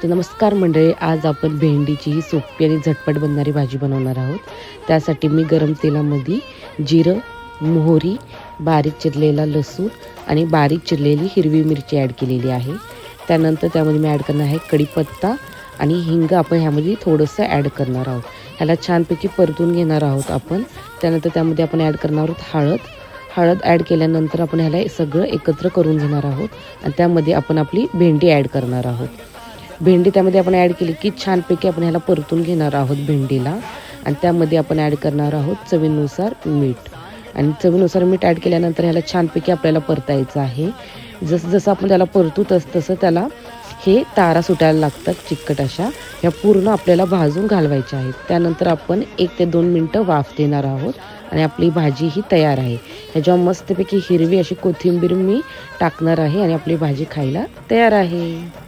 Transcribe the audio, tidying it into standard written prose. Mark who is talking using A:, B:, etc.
A: तर नमस्कार मंडळी, आज आपण भेंडीची ही सोपी आणि झटपट बनणारी भाजी बनवणार आहोत। त्यासाठी मी गरम तेलामध्ये जिरं, मोहरी, बारीक चिरलेला लसूण आणि बारीक चिरलेली हिरवी मिरची ॲड केलेली आहे। त्यानंतर त्यामध्ये मी ॲड करणार आहे कढीपत्ता आणि हिंग आपण ह्यामध्ये थोडंसं ॲड करणार आहोत। ह्याला छानपैकी परतून घेणार आहोत आपण। त्यानंतर त्यामध्ये आपण ॲड करणार आहोत हळद ॲड केल्यानंतर आपण ह्याला सगळं एकत्र करून घेणार आहोत आणि त्यामध्ये आपण आपली भेंडी ॲड करणार आहोत। भेंडी त्यामध्ये आपण ॲड केली की छानपैकी आपण ह्याला परतून घेणार आहोत भेंडीला आणि त्यामध्ये आपण ॲड करणार आहोत चवीनुसार मीठ आणि चवीनुसार मीठ ॲड केल्यानंतर ह्याला छानपैकी आपल्याला परतायचं आहे। जसं जसं आपण त्याला परतू तसं त्याला हे तारा सुटायला लागतात चिकट अशा, ह्या पूर्ण आपल्याला भाजून घालवायच्या आहेत। त्यानंतर आपण 1 ते 2 मिनटं वाफ देणार आहोत आणि आपली भाजी ही तयार आहे। ह्याच्यावर मस्तपैकी हिरवी अशी कोथिंबीर मी टाकणार आहे आणि आपली भाजी खायला तयार आहे।